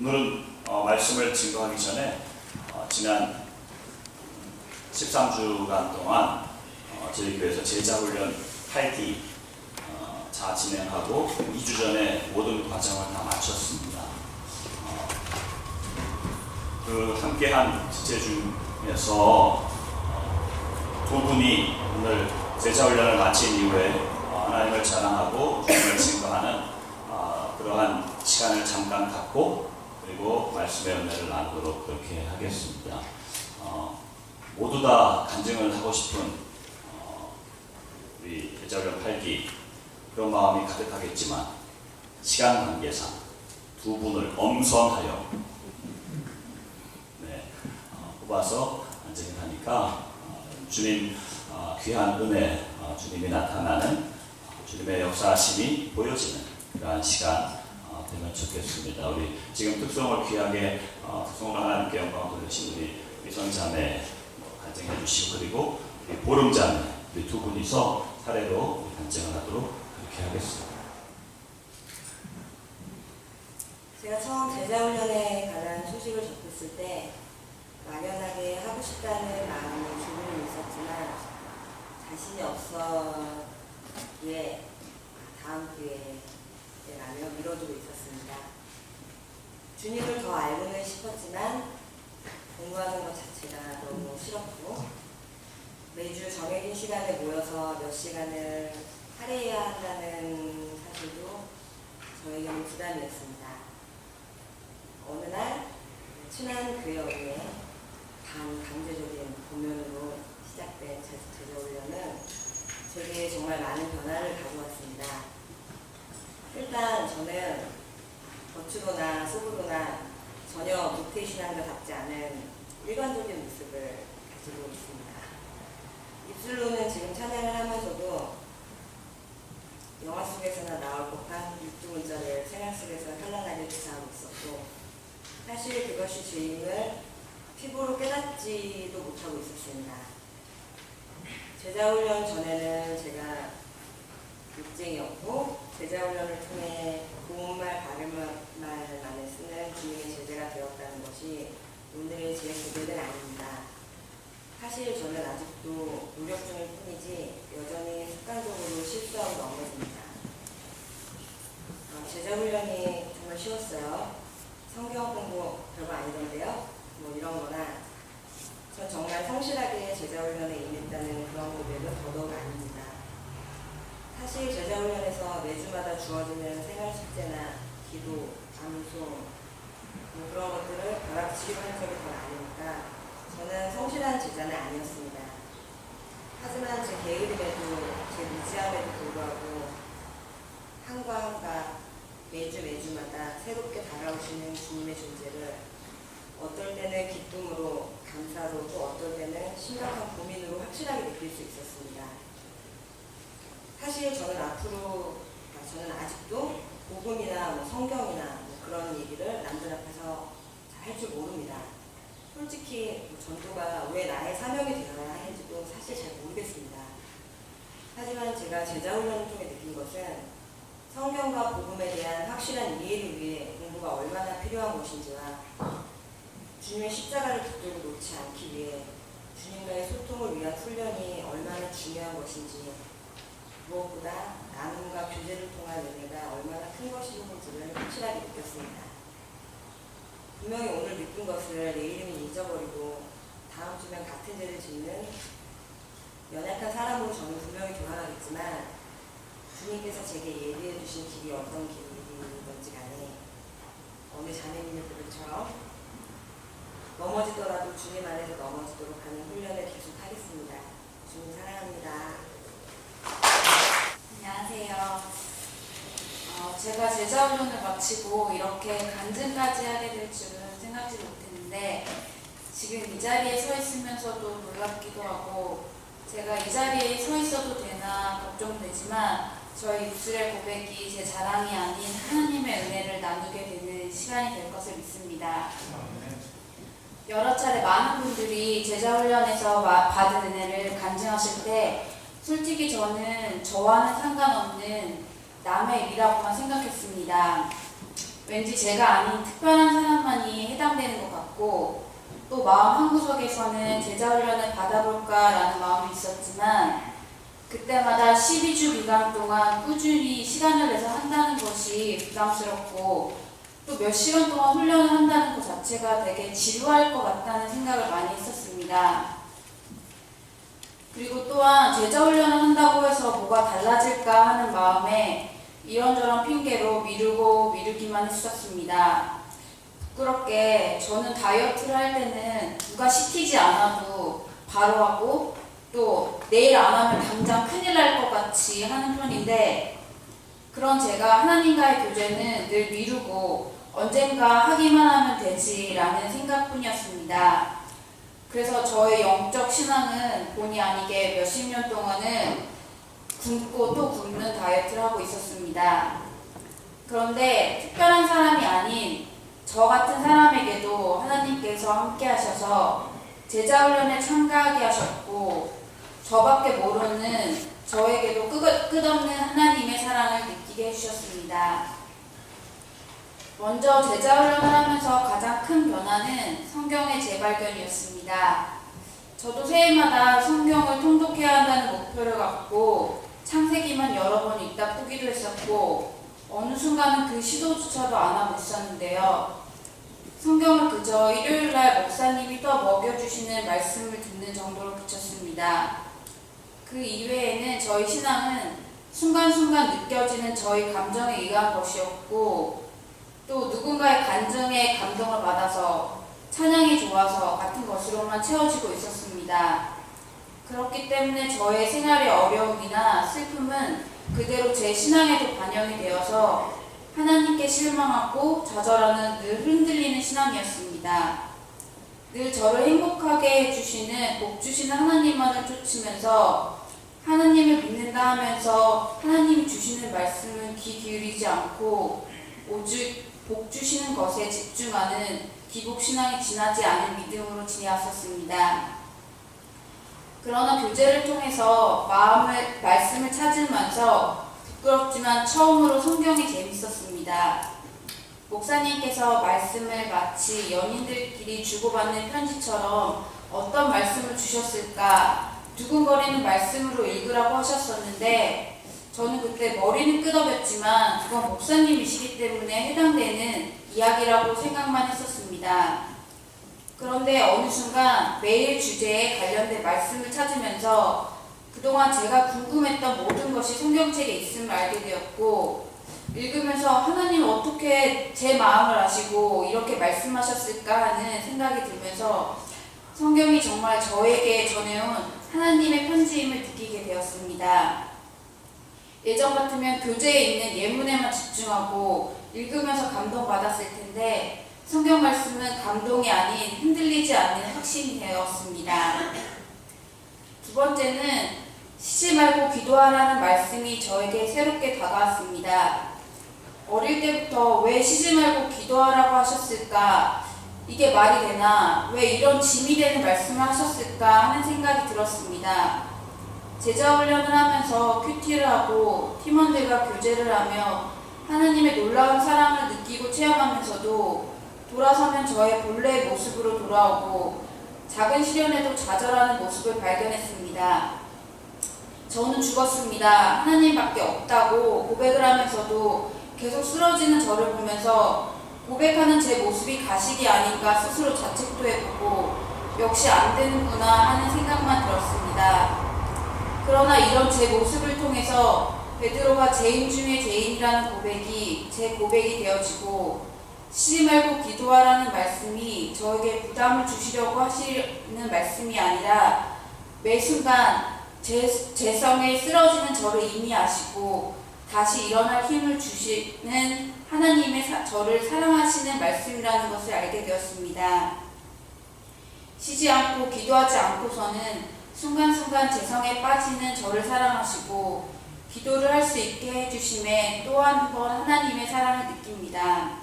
오늘은 말씀을 증거하기 전에 지난 13주간 동안 저희 교회에서 제자훈련 8기 다 진행하고 2주 전에 모든 과정을 다 마쳤습니다. 그 함께한 지체 중에서 두 분이 오늘 제자훈련을 마친 이후에 하나님을 자랑하고 주님을 증거하는 그러한 시간을 잠깐 갖고 그리고 말씀의 은혜를 나누도록 그렇게 하겠습니다. 모두 다 간증을 하고 싶은 우리 제자훈련 8기 그런 마음이 가득하겠지만 시간 관계상 두 분을 엄선하여 뽑아서 간증을 하니까 주님 귀한 은혜, 주님이 나타나는 주님의 역사하심이 보여지는 그러한 시간 되면 좋겠습니다. 우리 지금 특성을 귀하게 특성을 하나님께 영광 돌리신 우리 위선자매 간증해 주시고 그리고 우리 보름자매 우리 두 분이서 사례로 간증을 하도록 그렇게 하겠습니다. 제가 처음 제자훈련에 관한 소식을 접했을 때 막연하게 하고 싶다는 마음이 조금은 있었지만 자신이 없었기에 다음 기회에라며 미뤄두고 있었습니다. 주님을 더 알고는 싶었지만 공부하는 것 자체가 너무 싫었고 매주 정해진 시간에 모여서 몇 시간을 할애해야 한다는 사실도 저에게는 부담이었습니다. 어느 날 친한 교회 어린에 강제적인 공연으로 시작된 제자훈련은 제게 정말 많은 변화를 가져왔습니다. 일단 저는 겉으로나 속으로나 전혀 무태신앙과답지 않은 일관적인 모습을 가지고 있습니다. 입술로는 지금 찬양을 하면서도 영화 속에서나 나올 법한 육두문자를 생활 속에서 현란하게 구사하고 있었고 사실 그것이 주임을 피부로 깨닫지도 못하고 있었습니다. 제자훈련 전에는 제가 욕쟁이였고 제자훈련을 통해 고운말 바른말만을 쓰는 주님의 제자가 되었다는 것이 오늘의 제 고백은 아닙니다. 사실 저는 아직도 노력 중일 뿐이지 여전히 습관적으로 실수하고 넘어집니다. 제자훈련이 정말 쉬웠어요. 성경 공부 별거 아니던데요. 뭐 이런 거나 전 정말 성실하게 제자훈련에 임했다는 그런 고백은 더더욱 아닙니다. 사실 제자훈련에서 매주마다 주어지는 생활 숙제나 기도, 암송 뭐 그런 것들을 벼락치기로 한 적이 더 많으니까 저는 성실한 제자는 아니었습니다. 하지만 제 게으름에도 제 무지함에도 불구하고 한과 한과 매주마다 새롭게 다가오시는 주님의 존재를 어떨 때는 기쁨으로 감사로 또 어떨 때는 심각한 고민으로 확실하게 느낄 수 있었습니다. 사실 저는 아직도 복음이나 성경이나 그런 얘기를 남들 앞에서 잘 할 줄 모릅니다. 솔직히 전도가 왜 나의 사명이 되어야 하는지도 사실 잘 모르겠습니다. 하지만 제가 제자훈련을 통해 느낀 것은 성경과 복음에 대한 확실한 이해를 위해 공부가 얼마나 필요한 것인지와 주님의 십자가를 붙들고 놓지 않기 위해 주님과의 소통을 위한 훈련이 얼마나 중요한 것인지 무엇보다 나눔과 교제를 통한 은혜가 얼마나 큰 것인지를 확실하게 느꼈습니다. 분명히 오늘 느낀 것을 내일이면 잊어버리고 다음 주면 같은 죄를 짓는 연약한 사람으로 저는 분명히 돌아가겠지만 주님께서 제게 예비해 주신 길이 어떤 길이든지 간에 어느 자매님의 고백처럼 넘어지더라도 주님 안에서 넘어지도록 하는 훈련을 계속하겠습니다. 주님 사랑합니다. 안녕하세요. 제가 제자훈련을 마치고 이렇게 간증까지 하게 될 줄은 생각지 못했는데 지금 이 자리에 서 있으면서도 놀랍기도 하고 제가 이 자리에 서 있어도 되나 걱정되지만 저희 입술의 고백이 제 자랑이 아닌 하나님의 은혜를 나누게 되는 시간이 될 것을 믿습니다. 여러 차례 많은 분들이 제자훈련에서 받은 은혜를 간증하실 때 솔직히 저는 저와는 상관없는 남의 일이라고만 생각했습니다. 왠지 제가 아닌 특별한 사람만이 해당되는 것 같고 또 마음 한구석에서는 제자훈련을 받아볼까라는 마음이 있었지만 그때마다 12주 기간 동안 꾸준히 시간을 내서 한다는 것이 부담스럽고 또 몇 시간 동안 훈련을 한다는 것 자체가 되게 지루할 것 같다는 생각을 많이 했었습니다. 그리고 또한 제자훈련을 한다고 해서 뭐가 달라질까 하는 마음에 이런저런 핑계로 미루기만 했었습니다. 부끄럽게 저는 다이어트를 할 때는 누가 시키지 않아도 바로 하고 또 내일 안 하면 당장 큰일 날 것 같이 하는 편인데 그런 제가 하나님과의 교제는 늘 미루고 언젠가 하기만 하면 되지라는 생각뿐이었습니다. 그래서 저의 영적 신앙은 본의 아니게 몇십 년 동안은 굶고 또 굶는 다이어트를 하고 있었습니다. 그런데 특별한 사람이 아닌 저 같은 사람에게도 하나님께서 함께 하셔서 제자훈련에 참가하게 하셨고 저밖에 모르는 저에게도 끝없는 하나님의 사랑을 느끼게 해주셨습니다. 먼저 제자훈련을 하면서 가장 큰 변화는 성경의 재발견이었습니다. 저도 새해마다 성경을 통독해야 한다는 목표를 갖고 창세기만 여러 번 읽다 보기도 했었고 어느 순간은 그 시도조차도 안 하고 있었는데요. 성경을 그저 일요일날 목사님이 더 먹여주시는 말씀을 듣는 정도로 그쳤습니다. 그 이외에는 저희 신앙은 순간순간 느껴지는 저희 감정에 의한 것이었고 또 누군가의 간증에 감동을 받아서 찬양이 좋아서 같은 것으로만 채워지고 있었습니다. 그렇기 때문에 저의 생활의 어려움이나 슬픔은 그대로 제 신앙에도 반영이 되어서 하나님께 실망하고 좌절하는 늘 흔들리는 신앙이었습니다. 늘 저를 행복하게 해주시는 복 주시는 하나님만을 쫓으면서 하나님을 믿는다 하면서 하나님이 주시는 말씀은 귀 기울이지 않고 오직 복 주시는 것에 집중하는 기복신앙이 지나지 않은 믿음으로 지내왔었습니다. 그러나 교제를 통해서 말씀을 찾으면서 부끄럽지만 처음으로 성경이 재밌었습니다. 목사님께서 말씀을 마치 연인들끼리 주고받는 편지처럼 어떤 말씀을 주셨을까 두근거리는 말씀으로 읽으라고 하셨었는데 저는 그때 머리는 끄덕였지만 그건 목사님이시기 때문에 해당되는 이야기라고 생각만 했었습니다. 그런데 어느 순간 매일 주제에 관련된 말씀을 찾으면서 그동안 제가 궁금했던 모든 것이 성경책에 있음을 알게 되었고 읽으면서 하나님 어떻게 제 마음을 아시고 이렇게 말씀하셨을까 하는 생각이 들면서 성경이 정말 저에게 전해온 하나님의 편지임을 느끼게 되었습니다. 예전 같으면 교재에 있는 예문에만 집중하고 읽으면서 감동받았을 텐데 성경 말씀은 감동이 아닌 흔들리지 않는 확신이 되었습니다. 두 번째는 쉬지 말고 기도하라는 말씀이 저에게 새롭게 다가왔습니다. 어릴 때부터 왜 쉬지 말고 기도하라고 하셨을까? 이게 말이 되나? 왜 이런 짐이 되는 말씀을 하셨을까? 하는 생각이 들었습니다. 제자훈련을 하면서 큐티를 하고 팀원들과 교제를 하며 하나님의 놀라운 사랑을 느끼고 체험하면서도 돌아서면 저의 본래의 모습으로 돌아오고 작은 시련에도 좌절하는 모습을 발견했습니다. 저는 죽었습니다. 하나님밖에 없다고 고백을 하면서도 계속 쓰러지는 저를 보면서 고백하는 제 모습이 가식이 아닌가 스스로 자책도 해보고 역시 안 되는구나 하는 생각만 들었습니다. 그러나 이런 제 모습을 통해서 베드로가 죄인 중에 죄인이라는 고백이 제 고백이 되어지고 쉬지 말고 기도하라는 말씀이 저에게 부담을 주시려고 하시는 말씀이 아니라 매 순간 죄성에 쓰러지는 저를 이미 아시고 다시 일어날 힘을 주시는 하나님의 저를 사랑하시는 말씀이라는 것을 알게 되었습니다. 쉬지 않고 기도하지 않고서는 순간순간 죄성에 빠지는 저를 사랑하시고 기도를 할 수 있게 해주심에 또 한 번 하나님의 사랑을 느낍니다.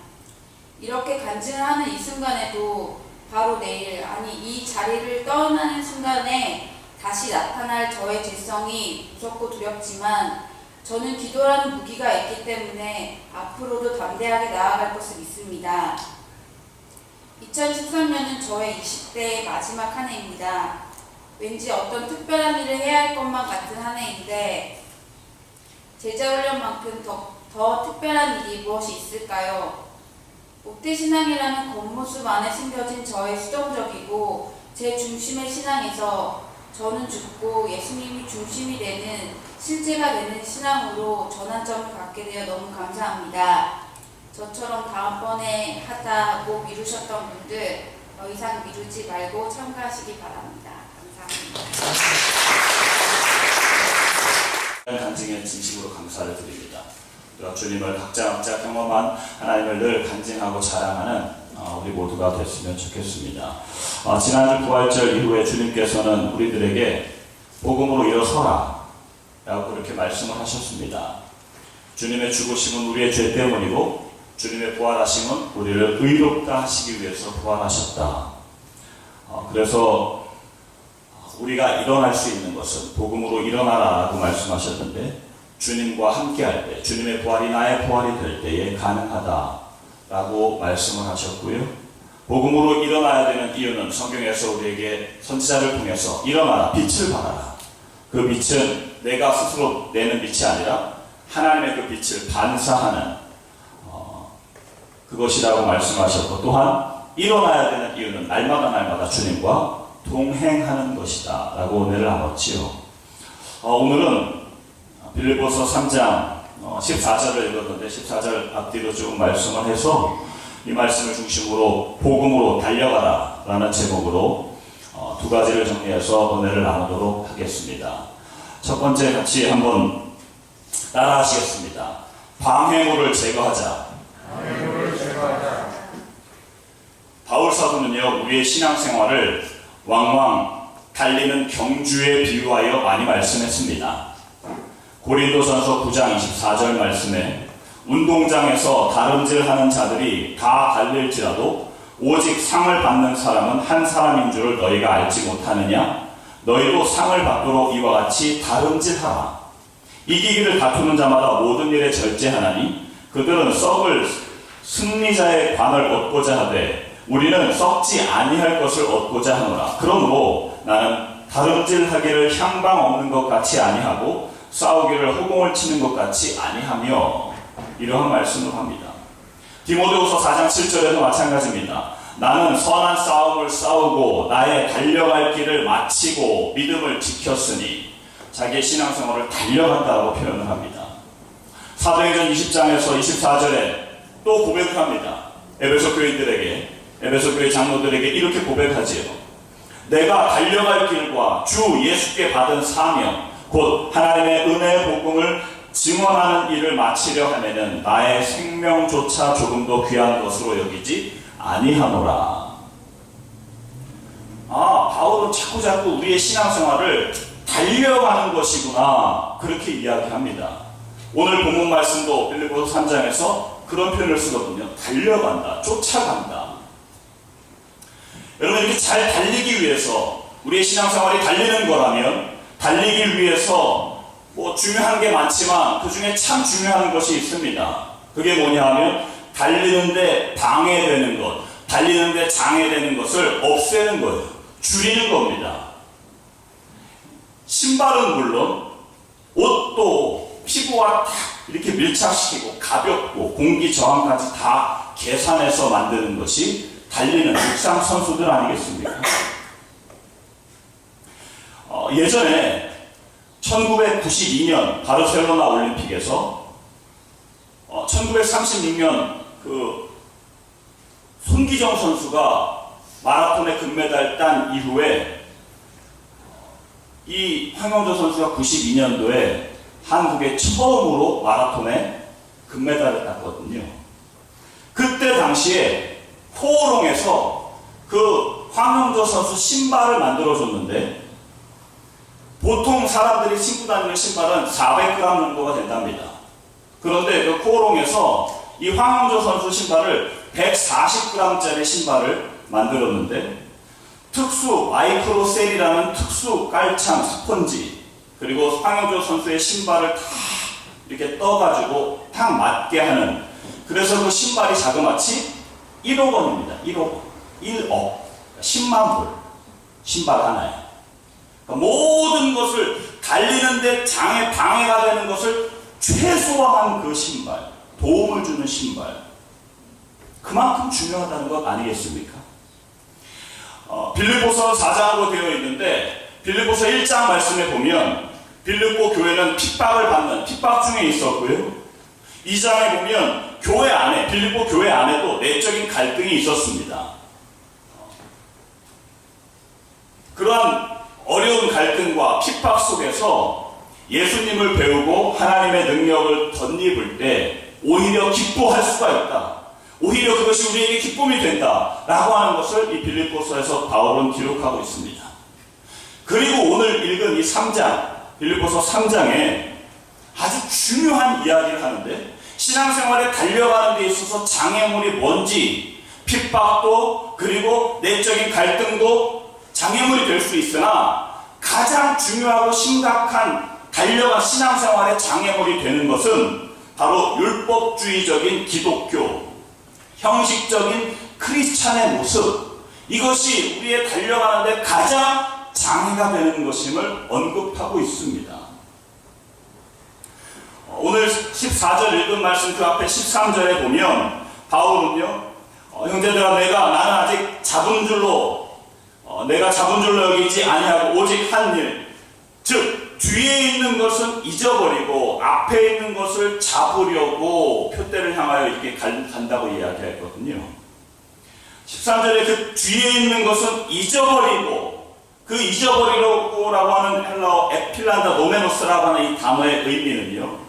이렇게 간증을 하는 이 순간에도 바로 내일 아니 이 자리를 떠나는 순간에 다시 나타날 저의 죄성이 무섭고 두렵지만 저는 기도라는 무기가 있기 때문에 앞으로도 담대하게 나아갈 것을 믿습니다. 2013년은 저의 20대의 마지막 한 해입니다. 왠지 어떤 특별한 일을 해야 할 것만 같은 한 해인데 제자훈련만큼 더 특별한 일이 무엇이 있을까요? 옥대신앙이라는 겉모습 안에 숨겨진 저의 수동적이고 제 중심의 신앙에서 저는 죽고 예수님이 중심이 되는 실제가 되는 신앙으로 전환점을 갖게 되어 너무 감사합니다. 저처럼 다음번에 하다고 미루셨던 분들 더 이상 미루지 말고 참가하시기 바랍니다. 감사합니다. 간증에 진심으로 감사를 드립니다. 주님을 각자 경험한 하나님을 늘 간증하고 자랑하는 우리 모두가 됐으면 좋겠습니다. 지난주 부활절 이후에 주님께서는 우리들에게 복음으로 일어서라 라고 그렇게 말씀을 하셨습니다. 주님의 죽으심은 우리의 죄 때문이고 주님의 부활하심은 우리를 의롭다 하시기 위해서 부활하셨다. 그래서 우리가 일어날 수 있는 것은 복음으로 일어나라 라고 말씀하셨는데 주님과 함께 할 때, 주님의 부활이 나의 부활이 될 때에 가능하다 라고 말씀을 하셨고요. 복음으로 일어나야 되는 이유는 성경에서 우리에게 선지자를 통해서 일어나라, 빛을 발하라. 그 빛은 내가 스스로 내는 빛이 아니라 하나님의 그 빛을 반사하는 그것이라고 말씀하셨고, 또한 일어나야 되는 이유는 날마다 주님과 동행하는 것이다 라고 은혜를 나눴지요. 오늘은 빌립보서 3장 14절을 읽었는데 14절 앞뒤로 조금 말씀을 해서 이 말씀을 중심으로 복음으로 달려가라 라는 제목으로 두 가지를 정리해서 은혜를 나누도록 하겠습니다. 첫 번째 같이 한번 따라 하시겠습니다. 방해물을 제거하자. 바울 사도는요, 우리의 신앙생활을 왕왕 달리는 경주에 비유하여 많이 말씀했습니다. 고린도전서 9장 24절 말씀에 운동장에서 다름질하는 자들이 다 달릴지라도 오직 상을 받는 사람은 한 사람인 줄을 너희가 알지 못하느냐? 너희도 상을 받도록 이와 같이 다름질하라. 이기기를 다투는 자마다 모든 일에 절제하나니 그들은 썩을 승리자의 관을 얻고자 하되 우리는 썩지 아니할 것을 얻고자 하노라. 그러므로 나는 다름질하기를 향방 없는 것 같이 아니하고 싸우기를 호공을 치는 것 같이 아니하며 이러한 말씀을 합니다. 디모데후서 4장 7절에도 마찬가지입니다. 나는 선한 싸움을 싸우고 나의 달려갈 길을 마치고 믿음을 지켰으니 자기의 신앙생활을 달려간다고 표현을 합니다. 사도행전 20장에서 24절에 또 고백을 합니다. 에베소 교인들에게, 에베소 교회 장로들에게 이렇게 고백하지요. 내가 달려갈 길과 주 예수께 받은 사명 곧 하나님의 은혜의 복음을 증언하는 일을 마치려 하면은 나의 생명조차 조금도 귀한 것으로 여기지 아니하노라. 바울은 자꾸 우리의 신앙생활을 달려가는 것이구나 그렇게 이야기합니다. 오늘 본문 말씀도 빌립보서 3장에서 그런 표현을 쓰거든요. 달려간다, 쫓아간다. 여러분, 이렇게 잘 달리기 위해서 우리의 신앙생활이 달리는 거라면 달리기 위해서 중요한 게 많지만 그 중에 참 중요한 것이 있습니다. 그게 뭐냐 하면 달리는데 방해되는 것, 달리는데 장애되는 것을 없애는 거예요. 줄이는 겁니다. 신발은 물론 옷도 피부와 딱 이렇게 밀착시키고 가볍고 공기 저항까지 다 계산해서 만드는 것이 달리는 육상 선수들 아니겠습니까? 예전에 1992년 바르셀로나 올림픽에서 1936년 그 손기정 선수가 마라톤에 금메달 딴 이후에 이 황영조 선수가 92년도에 한국에 처음으로 마라톤에 금메달을 땄거든요. 그때 당시에 코오롱에서 그 황영조 선수 신발을 만들어줬는데 보통 사람들이 신고 다니는 신발은 400g 정도가 된답니다. 그런데 그 코오롱에서 이 황영조 선수 신발을 140g짜리 신발을 만들었는데 특수 마이크로셀이라는 특수 깔창 스펀지 그리고 황영조 선수의 신발을 다 이렇게 떠가지고 딱 맞게 하는, 그래서 그 신발이 자그마치 1억 원입니다. 1억 원. 1억. 10만 불. 신발 하나에. 그러니까 모든 것을 달리는데 방해가 되는 것을 최소화한 그 신발. 도움을 주는 신발. 그만큼 중요하다는 것 아니겠습니까? 빌립보서 4장으로 되어 있는데 빌립보서 1장 말씀에 보면 빌립보 교회는 핍박을 받는 핍박 중에 있었고요. 2장에 보면 교회 안에, 빌립보 교회 안에도 내적인 갈등이 있었습니다. 그러한 어려운 갈등과 핍박 속에서 예수님을 배우고 하나님의 능력을 덧입을 때 오히려 기뻐할 수가 있다. 오히려 그것이 우리에게 기쁨이 된다라고 하는 것을 이 빌립보서에서 바울은 기록하고 있습니다. 그리고 오늘 읽은 이 3장, 빌립보서 3장에 아주 중요한 이야기를 하는데 신앙생활에 달려가는 데 있어서 장애물이 뭔지, 핍박도 그리고 내적인 갈등도 장애물이 될 수 있으나 가장 중요하고 심각한 달려간 신앙생활의 장애물이 되는 것은 바로 율법주의적인 기독교, 형식적인 크리스찬의 모습, 이것이 우리의 달려가는데 가장 장애가 되는 것임을 언급하고 있습니다. 오늘 14절 읽은 말씀 그 앞에 13절에 보면 바울은요, 형제들아 나는 아직 잡은 줄로 내가 잡은 줄로 여기지 아니하고 오직 한 일, 즉 뒤에 있는 것은 잊어버리고 앞에 있는 것을 잡으려고 표대를 향하여 이렇게 간다고 이야기했거든요. 13절에 그 뒤에 있는 것은 잊어버리고, 그 잊어버리려고라고 하는 헬라어 에필란다 노메노스라고 하는 이 단어의 의미는요,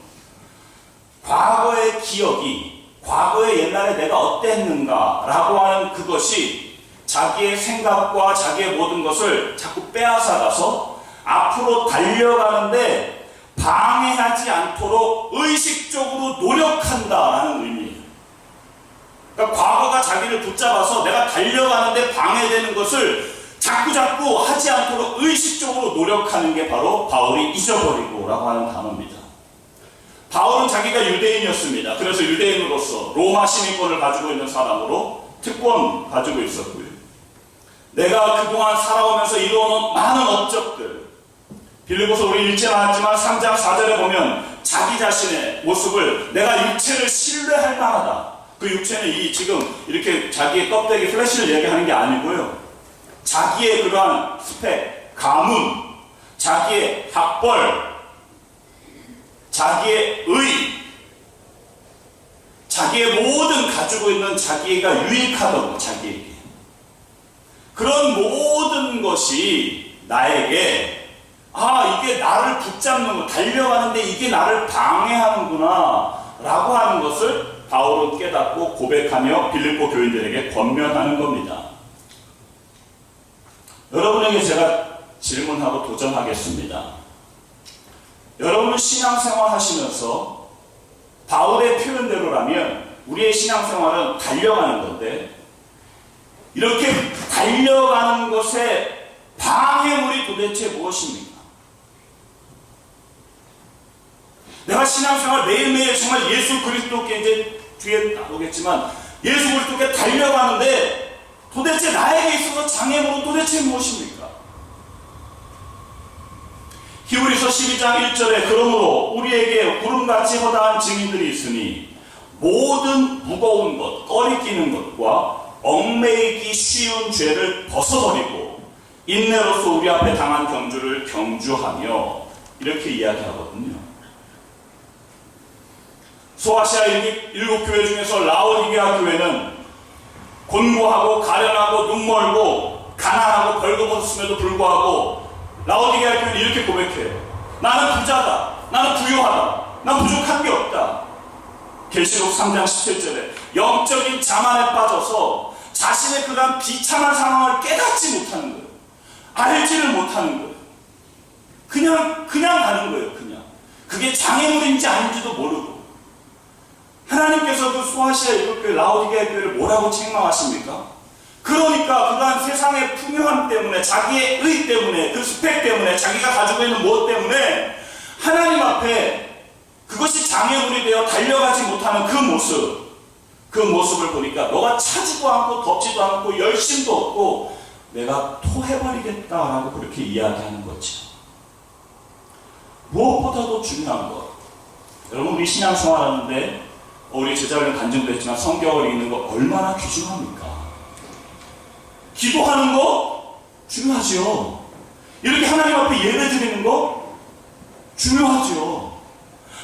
과거의 기억이, 과거에 옛날에 내가 어땠는가 라고 하는 그것이 자기의 생각과 자기의 모든 것을 자꾸 빼앗아가서 앞으로 달려가는데 방해하지 않도록 의식적으로 노력한다라는 의미예요. 그러니까 과거가 자기를 붙잡아서 내가 달려가는데 방해되는 것을 자꾸 하지 않도록 의식적으로 노력하는 게 바로 바울이 잊어버리고라고 하는 단어입니다. 바울은 자기가 유대인이었습니다. 그래서 유대인으로서 로마 시민권을 가지고 있는 사람으로 특권 가지고 있었고요. 내가 그동안 살아오면서 이루어놓은 많은 업적들, 빌립보서 우리 읽지 않았지만 3장 4절에 보면 자기 자신의 모습을 내가 육체를 신뢰할 만하다. 그 육체는 이 지금 이렇게 자기의 껍데기 플래시를 얘기하는 게 아니고요. 자기의 그러한 스펙, 가문, 자기의 학벌, 자기의 의, 자기의 모든 가지고 있는 자기가 유익하던 것, 자기에게. 그런 모든 것이 나에게 이게 나를 붙잡는 거, 달려가는데 이게 나를 방해하는구나 라고 하는 것을 바울은 깨닫고 고백하며 빌립보 교인들에게 권면하는 겁니다. 여러분에게 제가 질문하고 도전하겠습니다. 여러분은 신앙생활 하시면서 바울의 표현대로라면 우리의 신앙생활은 달려가는 건데, 이렇게 달려가는 것의 방해물이 도대체 무엇입니까? 내가 신앙생활 매일매일 정말 예수 그리스도께, 이제 뒤에 나오겠지만 예수 그리스도께 달려가는데 도대체 나에게 있어서 장애물은 도대체 무엇입니까? 히브리서 12장 1절에 그러므로 우리에게 구름같이 허다한 증인들이 있으니 모든 무거운 것, 꺼리끼는 것과 얽매이기 쉬운 죄를 벗어버리고 인내로서 우리 앞에 당한 경주를 경주하며, 이렇게 이야기하거든요. 소아시아 일곱 교회 중에서 라오디게아 교회는 곤고하고 가련하고 눈멀고 가난하고 벌거벗었음에도 불구하고 라오디게아 교회는 이렇게 고백해요. 나는 부자다. 나는 부유하다. 난 부족한 게 없다. 계시록 3장 17절에 영적인 자만에 빠져서 자신의 그런 비참한 상황을 깨닫지 못하는 거예요. 알지를 못하는 거예요. 그냥 가는 거예요. 그냥. 그게 장애물인지 아닌지도 모르고. 하나님께서 그 소아시아 일곱교회 라오디게아 교회를 뭐라고 책망하십니까? 그러니까 그러한 세상의 풍요함 때문에, 자기의 의 때문에, 그 스펙 때문에, 자기가 가지고 있는 무엇 때문에 하나님 앞에 그것이 장애물이 되어 달려가지 못하는 그 모습을 보니까 너가 차지도 않고 덥지도 않고 열심도 없고 내가 토해버리겠다라고 그렇게 이야기하는 거죠. 무엇보다도 중요한 것, 여러분 우리 신앙생활하는데 우리 제자들은 간증도 했지만 성경을 읽는 거 얼마나 귀중합니까? 기도하는 거 중요하죠. 이렇게 하나님 앞에 예배 드리는 거 중요하죠.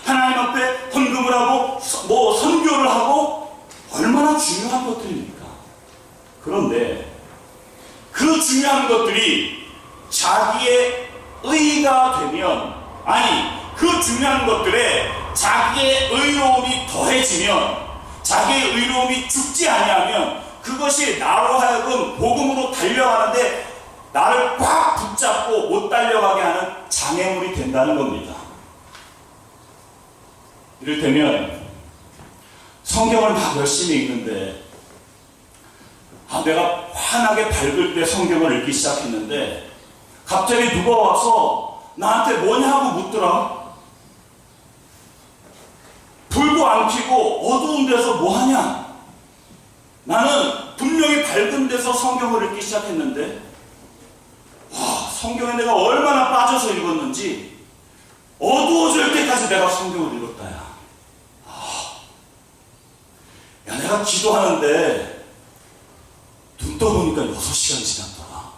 하나님 앞에 헌금을 하고 선교를 하고 얼마나 중요한 것들입니까? 그런데 그 중요한 것들이 자기의 의가 되면, 아니 그 중요한 것들에 자기의 의로움이 더해지면, 자기의 의로움이 죽지 아니하면 그것이 나로 하여금 복음으로 달려가는데 나를 꽉 붙잡고 못 달려가게 하는 장애물이 된다는 겁니다. 이를테면 성경을 막 열심히 읽는데 내가 환하게 밝을 때 성경을 읽기 시작했는데 갑자기 누가 와서 나한테 뭐냐고 묻더라. 불도 안 켜고 어두운 데서 뭐하냐? 나는 분명히 밝은 데서 성경을 읽기 시작했는데 성경에 내가 얼마나 빠져서 읽었는지 어두워질 때까지 내가 성경을 읽었다. 야, 내가 기도하는데 눈 떠보니까 6시간이 지났더라.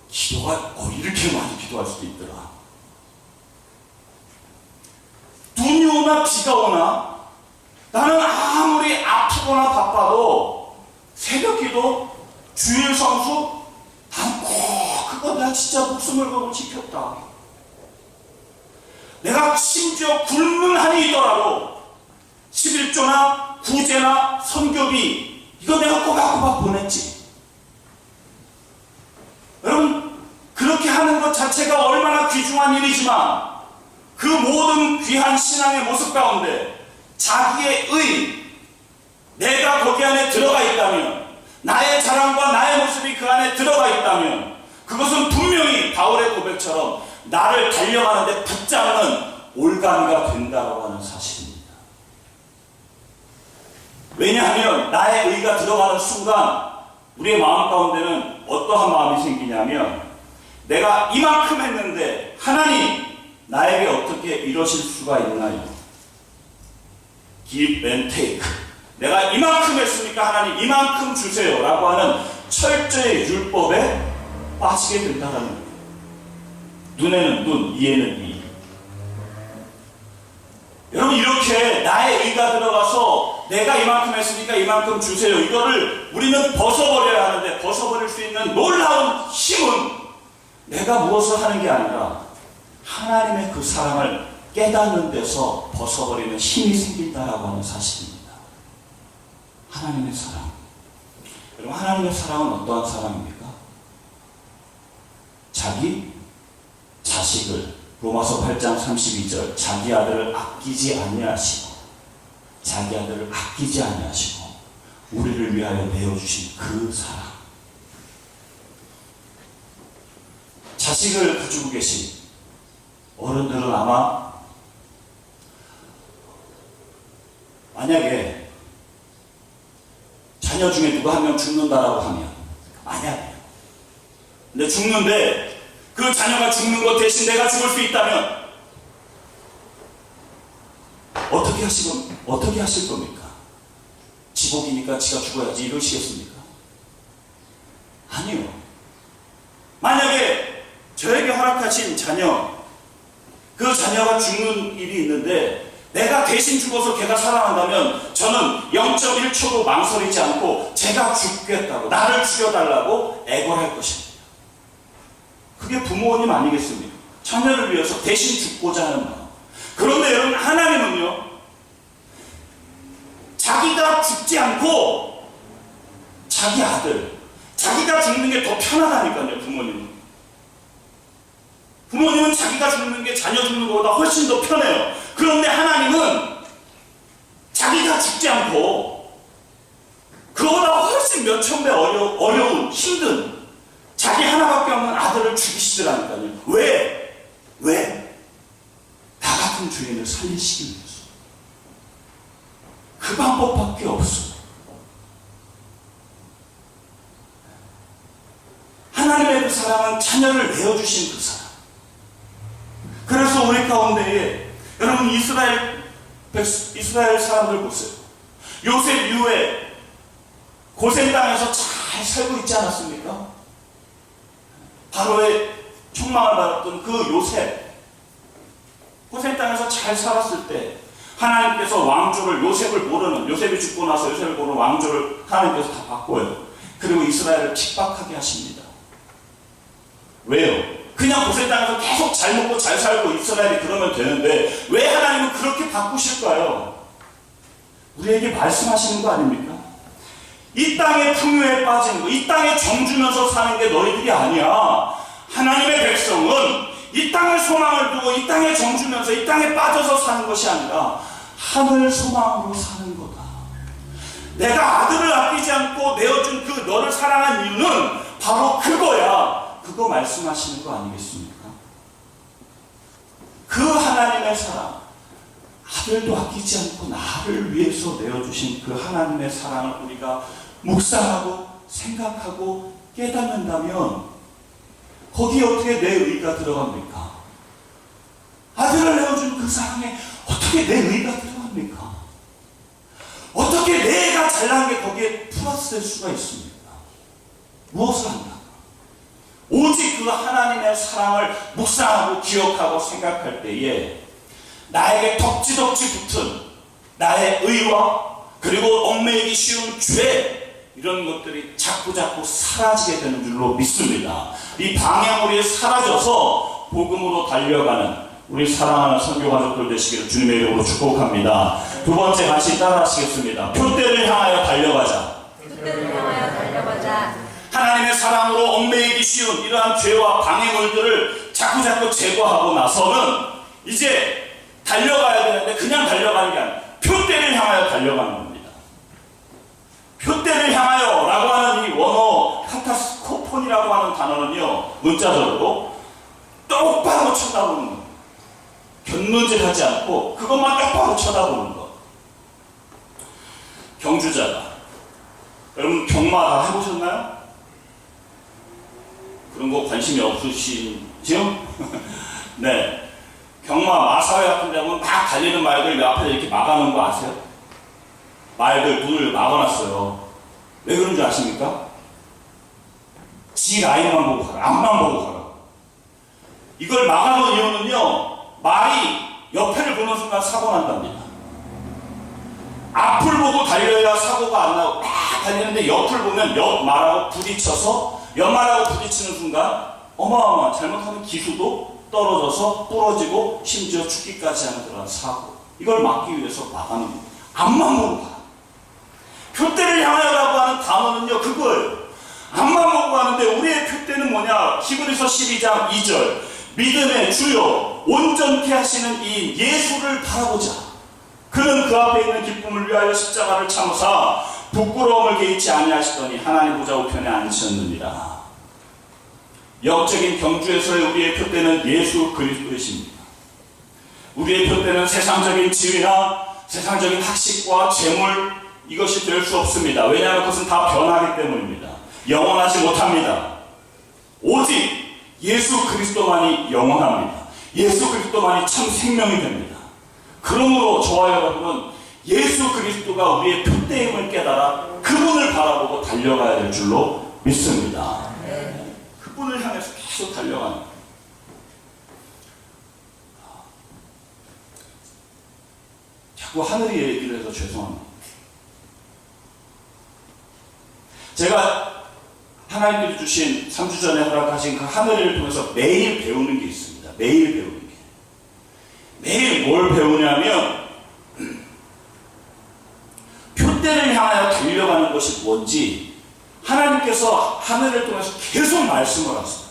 기도가 이렇게 많이 기도할 수도 있더라. 눈이 오나 비가 오나 나는 아무리 아프거나 바빠도 새벽기도, 주일 성수 난 꼭 그거 내가 진짜 목숨을 걸고 지켰다. 내가 심지어 굶는 한이 있더라도 11조나 구제나 선교비 이거 내가 꼬박꼬박 보냈지. 여러분 그렇게 하는 것 자체가 얼마나 귀중한 일이지만 그 모든 귀한 신앙의 모습 가운데 자기의 의, 내가 거기 안에 들어가 있다면, 나의 자랑과 나의 모습이 그 안에 들어가 있다면 그것은 분명히 바울의 고백처럼 나를 달려가는 데 붙잡는 올가미가 된다고 하는 사실입니다. 왜냐하면 나의 의가 들어가는 순간 우리의 마음 가운데는 어떠한 마음이 생기냐면 내가 이만큼 했는데 하나님 나에게 어떻게 이러실 수가 있나요? Give and take. 내가 이만큼 했으니까 하나님 이만큼 주세요 라고 하는 철저의 율법에 빠지게 된다는 거예요. 눈에는 눈, 이에는 이. 여러분 이렇게 나의 의가 들어가서 내가 이만큼 했으니까 이만큼 주세요, 이거를 우리는 벗어버려야 하는데 벗어버릴 수 있는 놀라운 힘은 내가 무엇을 하는 게 아니라 하나님의 그 사랑을 깨닫는 데서 벗어버리는 힘이 생긴다라고 하는 사실입니다. 하나님의 사랑. 여러분 하나님의 사랑은 어떠한 사랑입니까? 자기 자식을, 로마서 8장 32절, 자기 아들을 아끼지 아니하시고 우리를 위하여 내어주신 그 사랑. 자식을 가지고 계신 어른들은 아마 만약에 자녀 중에 누가 한 명 죽는다라고 하면, 만약에 근데 죽는데 그 자녀가 죽는 것 대신 내가 죽을 수 있다면 어떻게 하실 겁니까? 지복이니까 지가 죽어야지 이러시겠습니까? 아니요. 만약에 저에게 허락하신 자녀, 그 자녀가 죽는 일이 있는데 내가 대신 죽어서 걔가 살아난다면 저는 0.1초도 망설이지 않고 제가 죽겠다고, 나를 죽여달라고 애걸할 것입니다. 그게 부모님 아니겠습니까? 자녀를 위해서 대신 죽고자 하는 마음. 그런데 여러분 하나님은요, 자기가 죽지 않고 자기 아들, 자기가 죽는 게 더 편하다니까요. 부모님은 자기가 죽는 게 자녀 죽는 것보다 훨씬 더 편해요. 그런데 하나님은 자기가 죽지 않고 그거보다 훨씬 몇천 배 어려운, 힘든 자기 하나밖에 없는 아들을 죽이시더라니까요. 왜? 나 같은 살리시기 위해서. 그 방법밖에 없어요. 하나님의 그 사랑은 자녀를 내어주신 그 사랑. 그래서 우리 가운데에 여러분 이스라엘 사람들 보세요. 요셉 이후에 고센 땅에서 잘 살고 있지 않았습니까? 바로의 총망을 받았던 그 요셉, 고센 땅에서 잘 살았을 때 하나님께서 왕조를 요셉이 죽고 나서 요셉을 모르는 왕조를 하나님께서 다 바꿔요. 그리고 이스라엘을 핍박하게 하십니다. 왜요? 그냥 고센 땅에서 계속 잘 먹고 잘 살고 이스라엘이 그러면 되는데 왜 하나님은 그렇게 바꾸실까요? 우리에게 말씀하시는 거 아닙니까? 이 땅의 풍요에 빠지는 거, 이 땅에 정주면서 사는 게 너희들이 아니야. 하나님의 백성은 이 땅을 소망을 두고 이 땅에 정주면서 이 땅에 빠져서 사는 것이 아니라 하늘 소망으로 사는 거다. 내가 아들을 아끼지 않고 내어준 그 너를 사랑한 이유는 바로 그거야. 그거 말씀하시는 거 아니겠습니까? 그 하나님의 사랑, 아들도 아끼지 않고 나를 위해서 내어주신 그 하나님의 사랑을 우리가 묵상하고 생각하고 깨닫는다면 거기에 어떻게 내 의가 들어갑니까? 아들을 내어준 그 사랑에 어떻게 내 의가 들어갑니까? 어떻게 내가 잘난 게 거기에 플러스 될 수가 있습니까? 무엇을 한다? 오직 그 하나님의 사랑을 묵상하고 기억하고 생각할 때에 나에게 덕지덕지 붙은 나의 의와 그리고 얽매이기 쉬운 죄 이런 것들이 자꾸자꾸 사라지게 되는 줄로 믿습니다. 이 방해물이 사라져서 복음으로 달려가는 우리 사랑하는 선교가족들 되시기를 주님의 이름으로 축복합니다. 두 번째 같이 따라하시겠습니다. 표대를 향하여 달려가자. 표대를 향하여 달려가자. 하나님의 사랑으로 얽매이기 쉬운 이러한 죄와 방해물들을 자꾸자꾸 제거하고 나서는 이제 달려가야 되는데 그냥 달려가는 게 아니라 표대를 향하여 달려가는 겁니다. 표대를 향하여 라고 하는 이 원어 카타스코폰이라고 하는 단어는요, 문자적으로 똑바로 쳐다보는 겁니다. 견눈질하지 않고 그것만 똑바로 쳐다보는 것. 경주자가 여러분 경마 다 해보셨나요? 그런 거 관심이 없으시죠? 네. 경마 마사회 같은 데 보면 막 달리는 말들 앞에 이렇게 막아놓은 거 아세요? 말들 눈을 막아놨어요. 왜 그런 줄 아십니까? 지 라인만 보고 가라. 앞만 보고 가라. 이걸 막아놓은 이유는요, 말이 옆에를 보는 순간 사고 난답니다. 앞을 보고 달려야 사고가 안 나고 막 달리는데 옆을 보면 옆 말하고 부딪혀서 옆 말하고 부딪히는 순간 어마어마한 잘못하면 기수도 떨어져서 부러지고 심지어 죽기까지 하는 그런 사고. 이걸 막기 위해서 막아놓은 겁니다. 앞만 보고 가. 표대를 향하여라고 하는 단어는요, 그거예요. 앞만 보고 가는데 우리의 표대는 뭐냐? 히브리서 12장 2절. 믿음의 주요 온전케 하시는 이 예수를 바라보자. 그는 그 앞에 있는 기쁨을 위하여 십자가를 참으사 부끄러움을 개의치 아니하시더니 하나님 보좌 우편에 앉으셨느니라. 영적인 경주에서의 우리의 표대는 예수 그리스도이십니다. 우리의 표대는 세상적인 지위나 세상적인 학식과 재물 이것이 될 수 없습니다. 왜냐하면 그것은 다 변하기 때문입니다. 영원하지 못합니다. 오직 예수 그리스도만이 영원합니다. 예수 그리스도만이 참 생명이 됩니다. 그러므로 저와 여러분은 예수 그리스도가 우리의 표대임을 깨달아 그분을 바라보고 달려가야 될 줄로 믿습니다. 그분을 향해서 계속 달려가는 거예요. 자꾸 하늘이 얘기를 해서 죄송합니다. 제가 하나님께서 주신 3주 전에 허락하신 그 하늘을 통해서 매일 배우는 게 있습니다. 매일 배우는 게. 매일 뭘 배우냐면 표대를 향하여 달려가는 것이 뭔지 하나님께서 하늘을 통해서 계속 말씀을 하세요.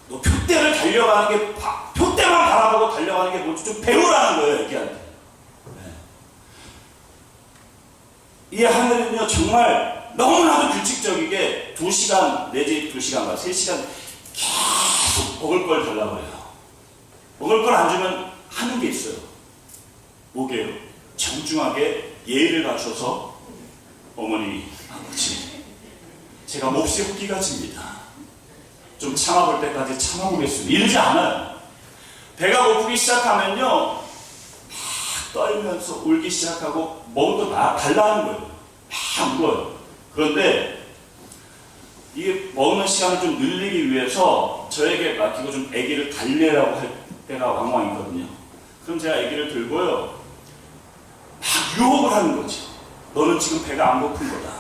너 표대를 달려가는 게 표대만 바라보고 달려가는 게 뭔지 좀 배우라는 거예요. 얘기할 때. 네. 이 하늘은요 정말 너무나도 규칙적이게 2시간 내지 2시간과 3시간 계속 먹을 걸 달라고 해요. 먹을 걸 안 주면 하는 게 있어요. 뭐게요? 정중하게 예의를 갖춰서 어머니, 아버지, 제가 몹시 호기가 집니다. 좀 참아볼 때까지 참아보겠습니다. 이러지 않아요. 배가 고프기 시작하면요, 막 떨면서 울기 시작하고 먹은 거 다 달라는 거예요. 막 울어요. 그런데 이게 먹는 시간을 좀 늘리기 위해서 저에게 맡기고 좀 아기를 달래라고 할 때가 왕왕 있거든요. 그럼 제가 아기를 들고요, 막 유혹을 하는 거죠. 너는 지금 배가 안 고픈 거다.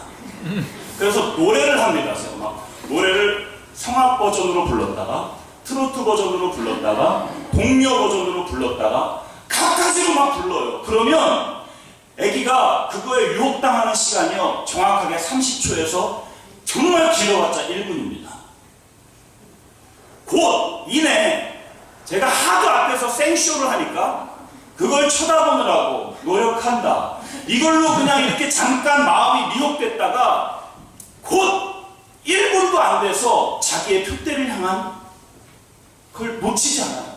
그래서 노래를 합니다. 제가 막 노래를 성악 버전으로 불렀다가 트로트 버전으로 불렀다가 동요 버전으로 불렀다가 각가지로 막 불러요. 그러면 아기가 그거에 유혹당하는 시간이요, 정확하게 30초에서 정말 길어봤자 1분입니다. 곧 이내 제가 하도 앞에서 생쇼를 하니까 그걸 쳐다보느라고 노력한다, 이걸로 그냥 이렇게 잠깐 마음이 미혹됐다가 곧 1분도 안 돼서 자기의 표대를 향한 그걸 놓치지 않아요.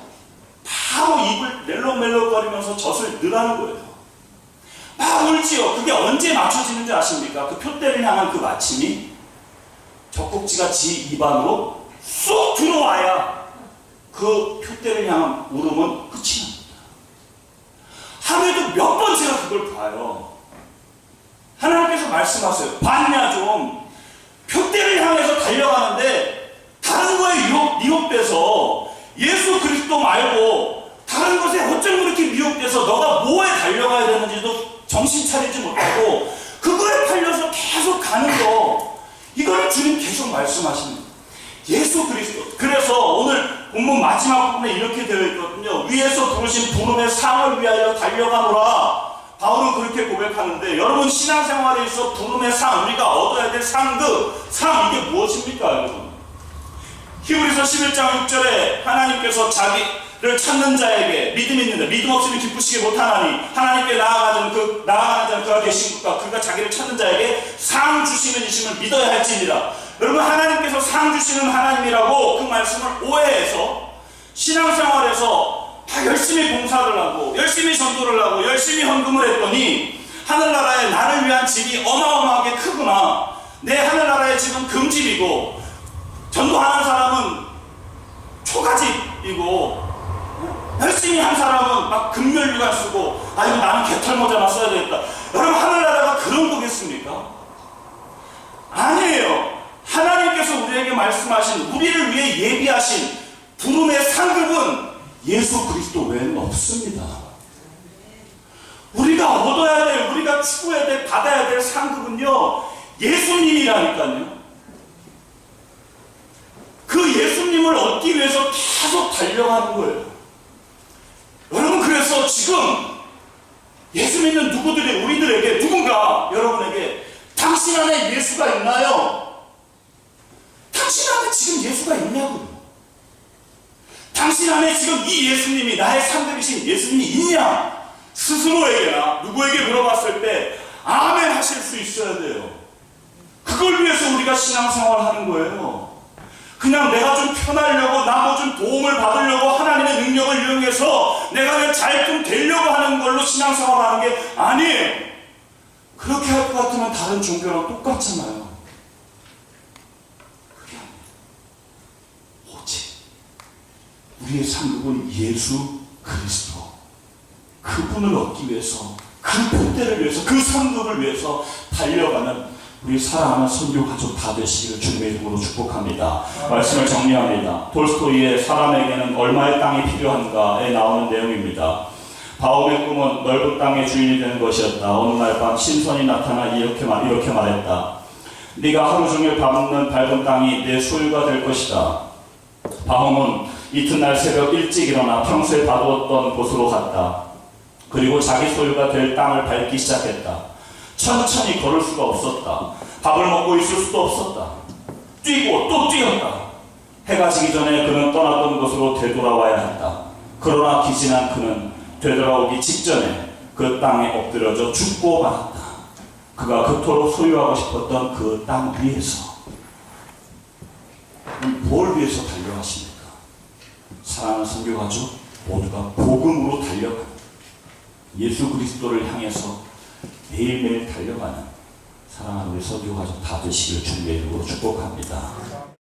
바로 입을 멜록멜록거리면서 젖을 넣으라는 거예요. 막 울지요. 그게 언제 맞춰지는지 아십니까? 그 표대를 향한 그 마침이 젖꼭지가 지 입안으로 쏙 들어와야 그 표대를 향한 울음은 끝이 납니다. 하루에도 몇 번 제가 그걸 봐요. 하나님께서 말씀하세요. 봤냐 좀. 표대를 향해서 달려가는데 다른 거에 미혹돼서 예수 그리스도 말고 다른 것에 어쩜 그렇게 미혹돼서 너가 뭐에 달려가야 되는지도 정신 차리지 못하고 그거에 팔려서 계속 가는 거, 이걸 주님 계속 말씀하시는 거예요. 예수 그리스도. 그래서 오늘 본문 마지막 부분에 이렇게 되어 있거든요. 위에서 부르신 부름의 상을 위하여 달려가노라. 바울은 그렇게 고백하는데, 여러분 신앙생활에 있어 부름의 상, 우리가 얻어야 될 상, 그 상, 이게 무엇입니까 여러분? 히브리서 11장 6절에 하나님께서 자기를 찾는 자에게 믿음이 있는데 믿음 없으면 기쁘시게 못하나니 하나님께 나아가는 자는 그가 계신 것과 그가 자기를 찾는 자에게 상 주시는 이심을 믿어야 할지니라. 여러분 하나님께서 상 주시는 하나님이라고 그 말씀을 오해해서 신앙생활에서 다 열심히 봉사를 하고 열심히 전도를 하고 열심히 헌금을 했더니 하늘나라에 나를 위한 집이 어마어마하게 크구나, 내 하늘나라의 집은 금집이고 전도하는 사람은 초가집이고 열심히 한 사람은 막 금면류관 쓰고, 아이고 나는 개털모자나 써야 되겠다. 여러분 하늘나라가 그런 거겠습니까? 아니에요. 하나님께서 우리에게 말씀하신, 우리를 위해 예비하신 부름의 상급은 예수 그리스도 외에는 없습니다. 우리가 얻어야 될, 우리가 추구해야 될, 받아야 될 상급은요, 예수님이라니까요. 그 예수님을 얻기 위해서 계속 달려가는 거예요. 여러분 그래서 지금 예수 믿는 누구들이 우리들에게, 누군가 여러분에게 당신 안에 예수가 있나요? 당신 안에 지금 예수가 있냐고요. 당신 안에 지금 이 예수님이, 나의 상급이신 예수님이 있냐? 스스로에게나 누구에게 물어봤을 때 아멘 하실 수 있어야 돼요. 그걸 위해서 우리가 신앙생활 하는 거예요. 그냥 내가 좀 편하려고, 나 뭐 좀 도움을 받으려고 하나님의 능력을 이용해서 내가 그냥 잘 좀 되려고 하는 걸로 신앙생활 하는 게 아니에요. 그렇게 할 것 같으면 다른 종교랑 똑같잖아요. 그게 아니에요. 오직 우리의 상급은 예수 그리스도, 그분을 얻기 위해서, 그 본때를 위해서, 그 상급을 위해서 달려가는 우리 사랑하는 선교 가족 다 되시기를 주님의 이름으로 축복합니다. 말씀을 정리합니다. 톨스토이의 사람에게는 얼마의 땅이 필요한가에 나오는 내용입니다. 바움의 꿈은 넓은 땅의 주인이 되는 것이었다. 어느 날 밤 신선이 나타나 이렇게 말했다. 네가 하루 종일 밟는 밝은 땅이 내 소유가 될 것이다. 바움은 이튿날 새벽 일찍 일어나 평소에 밟았던 곳으로 갔다. 그리고 자기 소유가 될 땅을 밟기 시작했다. 천천히 걸을 수가 없었다. 밥을 먹고 있을 수도 없었다. 뛰고 또 뛰었다. 해가 지기 전에 그는 떠났던 곳으로 되돌아와야 한다. 그러나 기진한 그는 되돌아오기 직전에 그 땅에 엎드려져 죽고 말았다. 그가 그토록 소유하고 싶었던 그 땅 위에서. 뭘 위해서 달려가십니까? 사랑하는 선교가족 모두가 복음으로 달려가는, 예수 그리스도를 향해서 매일매일 달려가는 사랑하는 우리 서교 가족 다 되시길 주님의 이름으로 축복합니다.